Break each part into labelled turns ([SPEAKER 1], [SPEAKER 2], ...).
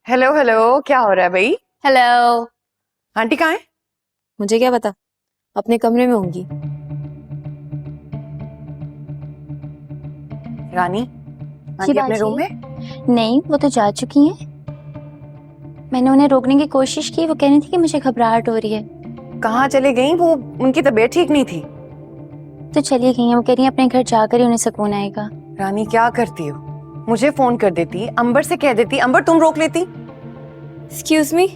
[SPEAKER 1] Hello hello, क्या हो रहा है भाई?
[SPEAKER 2] हेलो।
[SPEAKER 1] आंटी कहाँ है?
[SPEAKER 2] मुझे क्या पता, अपने कमरे में होंगी।
[SPEAKER 1] रानी,
[SPEAKER 2] जी
[SPEAKER 1] आंटी अपने
[SPEAKER 2] बाजी।
[SPEAKER 1] रूम में?
[SPEAKER 2] नहीं, वो तो जा चुकी हैं। मैंने उन्हें रोकने की कोशिश की, वो कह रही थी कि मुझे घबराहट हो रही है।
[SPEAKER 1] कहाँ चले गई वो? उनकी तबीयत ठीक नहीं थी।
[SPEAKER 2] तो चली गई हैं, वो कह रही हैं अपने घर जाकर ही उन्हें सुकून आएगा।
[SPEAKER 1] रानी क्या करती हो? मुझे फोन कर देती, अंबर से कह देती, अंबर तुम रोक लेती।
[SPEAKER 2] एक्सक्यूज मी,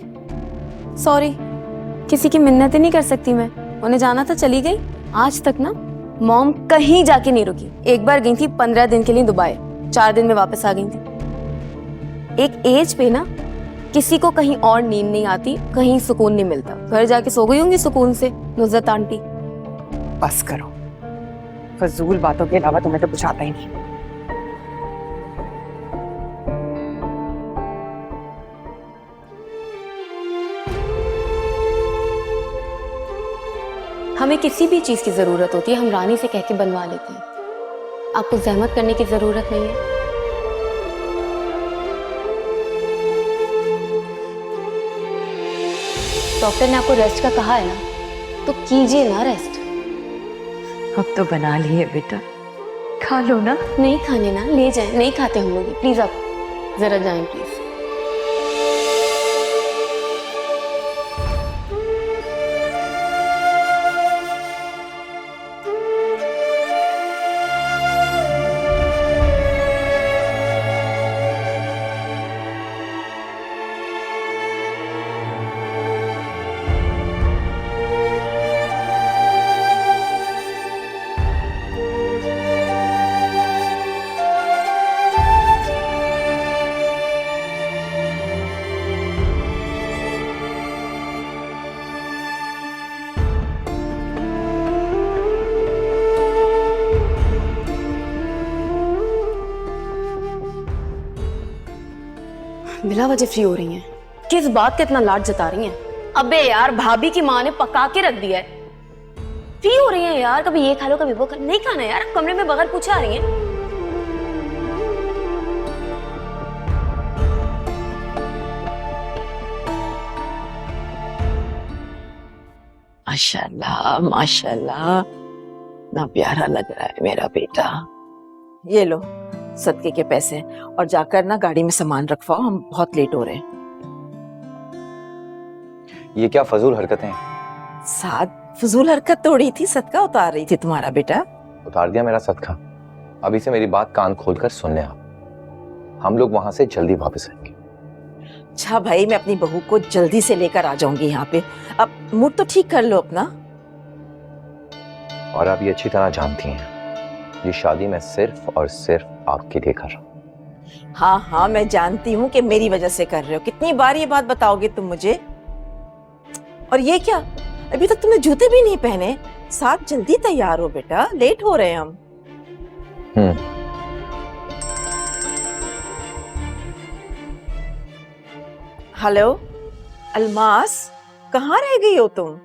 [SPEAKER 2] सॉरी, किसी की मिन्नतें नहीं कर सकती मैं। उन्हें जाना था, चली गई। आज तक ना मॉम कहीं जाके नहीं रुकी। एक बार गई थी 15 दिन के लिए दुबई, 4 दिन में वापस आ गई थी। एक एज पे ना किसी को कहीं और नींद नहीं आती, कहीं सुकून नहीं मिलता। घर जाके सो गई होंगी सुकून से नुज़रत आंटी।
[SPEAKER 1] बस करो, फजूल बातों के अलावा तुम्हें तो कुछ आता ही नहीं।
[SPEAKER 2] हमें किसी भी चीज की जरूरत होती है, हम रानी से कह के बनवा लेते हैं। आपको जहमत करने की जरूरत नहीं है। डॉक्टर ने आपको रेस्ट का कहा है ना, तो कीजिए ना रेस्ट।
[SPEAKER 1] अब तो बना लिए बेटा, खा लो ना।
[SPEAKER 2] नहीं खाने ना, ले जाएं। नहीं खाते हम लोग, प्लीज आप जरा जाएं प्लीज। बिला वजह फ्री हो रही हैं। किस बात का इतना लाड जता रही हैं? अबे यार, भाभी की माँ ने पका के रख दिया है। फ्री हो रही हैं यार, कभी ये खा लो कभी वो खा लो। नहीं खाना यार, कमरे में बगैर पूछे आ रही हैं।
[SPEAKER 3] माशाल्लाह माशाल्लाह, ना प्यारा लग रहा है मेरा बेटा। ये लो सदके के पैसे, और जाकर ना गाड़ी में सामान रखवाओ, हम बहुत लेट हो रहे हैं।
[SPEAKER 4] ये क्या फजूल हरकतें हैं?
[SPEAKER 3] साथ फजूल हरकत तोड़ी थी, सदका उतार रही थी तुम्हारा बेटा।
[SPEAKER 4] उतार दिया मेरा सदका। अभी से मेरी बात कान खोलकर सुन ले आप। हम लोग वहां से जल्दी वापस आएंगे।
[SPEAKER 3] अच्छा भाई, मैं अपनी बहू को जल्दी से लेकर आ जाऊंगी यहाँ पे। अब मूड तो ठीक कर लो अपना।
[SPEAKER 4] और आप ये अच्छी तरह जानती हैं, ये शादी मैं सिर्फ और सिर्फ आपके लिए कर रहा हूँ।
[SPEAKER 3] हाँ हाँ, मैं जानती हूँ कि मेरी वजह से कर रहे हो। कितनी बार ये बात बताओगे तुम मुझे? और ये क्या, अभी तक तुमने जूते भी नहीं पहने? साथ जल्दी तैयार हो बेटा, लेट हो रहे हैं हम। हेलो अलमास, कहाँ रह गई हो तुम?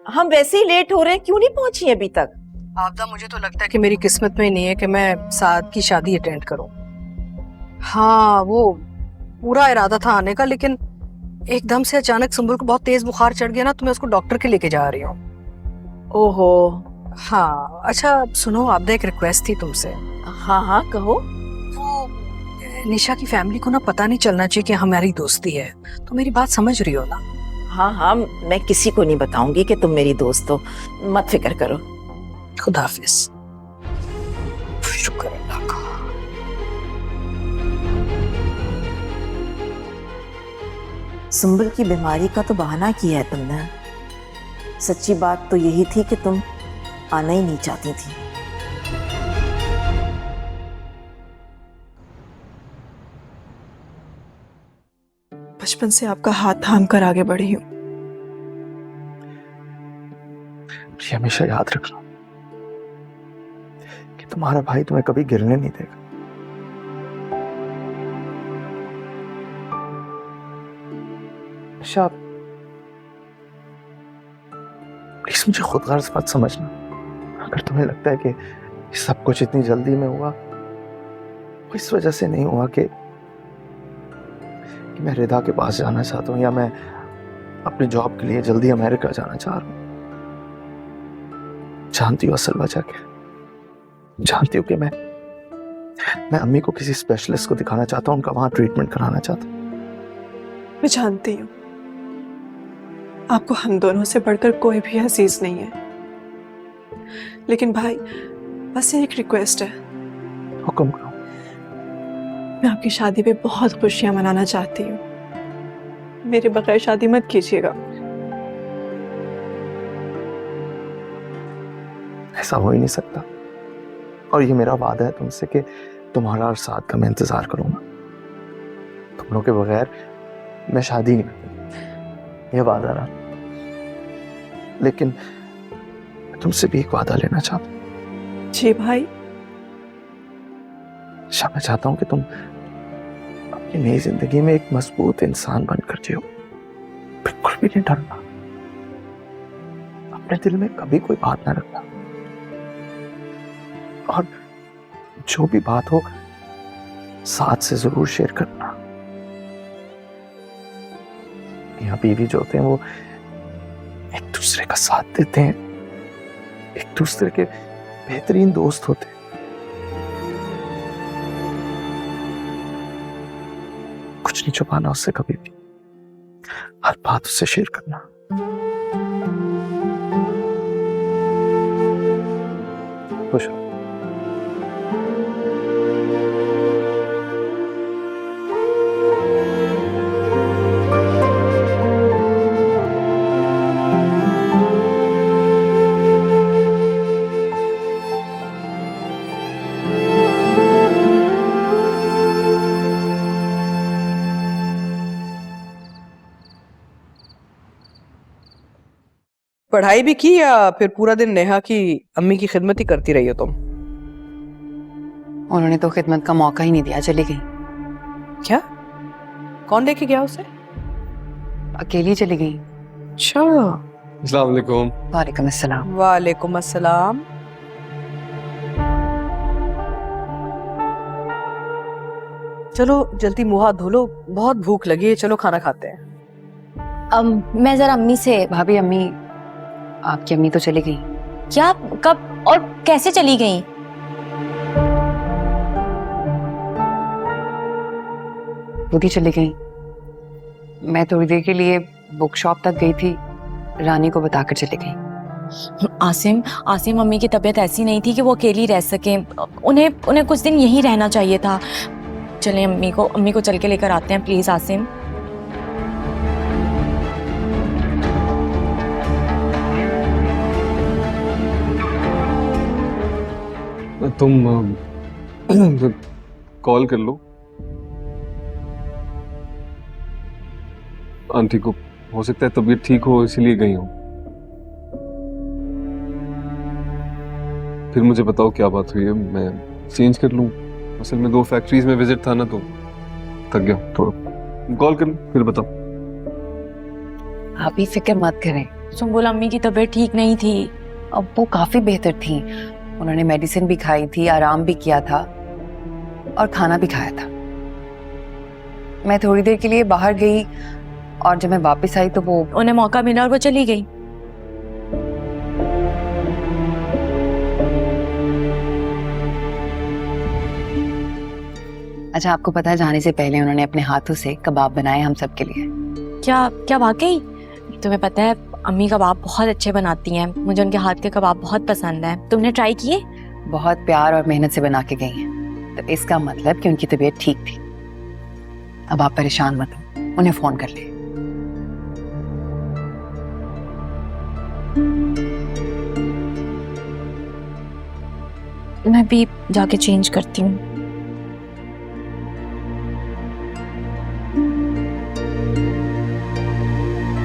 [SPEAKER 3] हम वैसे ही लेट हो रहे हैं, क्यों नहीं पहुंची अभी तक?
[SPEAKER 5] आपदा, मुझे तो लगता है कि मेरी किस्मत में नहीं है कि मैं साद की शादी अटेंड करूं। हाँ, वो पूरा इरादा था आने का, लेकिन एकदम से अचानक सुंबुल को बहुत तेज बुखार चढ़ गया ना, तो मैं उसको डॉक्टर के लेके जा रही हूँ।
[SPEAKER 3] ओहो।
[SPEAKER 5] हाँ अच्छा सुनो, आपदा, एक रिक्वेस्ट थी तुमसे।
[SPEAKER 3] हाँ हाँ कहो।
[SPEAKER 5] वो निशा की फैमिली को ना पता नहीं चलना चाहिए कि हमारी दोस्ती है, तो मेरी बात समझ रही हो ना?
[SPEAKER 3] हाँ हाँ, मैं किसी को नहीं बताऊंगी कि तुम मेरी दोस्त हो, मत फिक्र करो।
[SPEAKER 5] खुदा हाफिज। शुक्र अल्लाह का।
[SPEAKER 3] सुंबल की बीमारी का तो बहाना किया है तुमने। सच्ची बात तो यही थी कि तुम आना ही नहीं चाहती थी।
[SPEAKER 6] बचपन से आपका हाथ थाम कर आगे बढ़ी हूँ।
[SPEAKER 7] ये हमेशा याद रखना कि तुम्हारा भाई तुम्हें कभी गिरने नहीं देगा। निशा, प्लीज मुझे खुद गर्ज मत समझना। अगर तुम्हें लगता है कि सब कुछ इतनी जल्दी में हुआ, वो इस वजह से नहीं हुआ कि कि मैं रिदा के पास जाना चाहता हूँ या मैं अपनी जॉब के लिए जल्दी अमेरिका जाना चाह रहा हूँ। जानती हूँ असल वजह क्या है? जानती हूँ कि मैं अम्मी को किसी स्पेशलिस्ट को दिखाना चाहता हूँ, उनका वहां ट्रीटमेंट कराना चाहता हूँ।
[SPEAKER 6] मैं जानती हूँ आपको हम दोनों से बढ़कर कोई भी अजीज नहीं है, लेकिन भाई बस एक रिक्वेस्ट है।
[SPEAKER 7] हुक्म करो।
[SPEAKER 6] मैं आपकी शादी पे बहुत खुशियां मनाना चाहती हूँ, मेरे बगैर शादी मत कीजिएगा।
[SPEAKER 7] ऐसा हो ही नहीं सकता, और ये मेरा वादा है तुमसे कि तुम्हारा और साथ का मैं इंतजार करूंगा। तुम लोग के बगैर मैं शादी नहीं करूंगा, ये वादा रहा। लेकिन मैं तुमसे भी एक वादा लेना चाहता हूँ।
[SPEAKER 6] जी भाई।
[SPEAKER 7] मैं चाहता हूं कि तुम अपनी नई जिंदगी में एक मजबूत इंसान बनकर जियो, बिल्कुल भी नहीं डरना, अपने दिल में कभी कोई बात ना रखना, और जो भी बात हो साथ से जरूर शेयर करना। यहाँ बीवी जो होते हैं वो एक दूसरे का साथ देते हैं, एक दूसरे के बेहतरीन दोस्त होते हैं। कुछ नहीं छुपाना उससे कभी भी, हर बात उससे शेयर करना। खुश रहो।
[SPEAKER 8] पढ़ाई भी की या फिर पूरा दिन नेहा की अम्मी की खिदमत ही करती रही हो तुम?
[SPEAKER 1] उन्होंने तो खिदमत का मौका ही नहीं दिया, चली गई।
[SPEAKER 8] क्या? कौन लेके गया उसे?
[SPEAKER 1] अकेली चली गई।
[SPEAKER 8] अच्छा।
[SPEAKER 9] अस्सलाम वालेकुम।
[SPEAKER 1] वालेकुम अस्सलाम।
[SPEAKER 8] वालेकुम अस्सलाम। चलो जल्दी मुंह हाथ धो लो, बहुत भूख लगी है, चलो खाना खाते हैं।
[SPEAKER 2] मैं जरा अम्मी से।
[SPEAKER 1] भाभी, अम्मी, आपकी अम्मी तो चली गई।
[SPEAKER 2] क्या? कब और कैसे चली गई?
[SPEAKER 1] खुद ही चली गई। मैं थोड़ी देर के लिए बुक शॉप तक गई थी, रानी को बताकर चली गई।
[SPEAKER 10] आसिम मम्मी की तबीयत ऐसी नहीं थी कि वो अकेली रह सके, उन्हें कुछ दिन यहीं रहना चाहिए था। चलें अम्मी को चल के लेकर आते हैं प्लीज। आसिम,
[SPEAKER 9] तुम कॉल कर लो आंटी को, हो सकता है तबीयत ठीक हो इसलिए गई हूँ। फिर मुझे बताओ क्या बात हुई है, मैं चेंज कर लूँ। असल में 2 फैक्ट्रीज में विजिट था ना, तो थक गया थोड़ा। कॉल कर लो फिर बताओ।
[SPEAKER 1] आप ही फिक्र मत करें।
[SPEAKER 10] सुंबुल अम्मी की तबीयत ठीक नहीं थी।
[SPEAKER 1] अब वो काफी बेहतर थी, उन्होंने मेडिसिन भी खाई थी, आराम भी किया था और खाना भी खाया था। मैं थोड़ी देर के लिए बाहर गई और जब मैं वापस आई तो वो
[SPEAKER 10] उन्हें मौका मिला और वो चली गई।
[SPEAKER 1] अच्छा, आपको पता है जाने से पहले उन्होंने अपने हाथों से कबाब बनाए हम सब के लिए।
[SPEAKER 10] क्या वाकई? तुम्हें पता है अम्मी कबाब बहुत अच्छे बनाती हैं, मुझे उनके हाथ के कबाब बहुत पसंद है। तुमने ट्राई किए?
[SPEAKER 1] बहुत प्यार और मेहनत से बना के गई हैं, तो इसका मतलब कि उनकी तबीयत ठीक थी। अब आप परेशान मत हो, उन्हें फोन कर ले।
[SPEAKER 10] मैं भी जाके चेंज करती हूँ।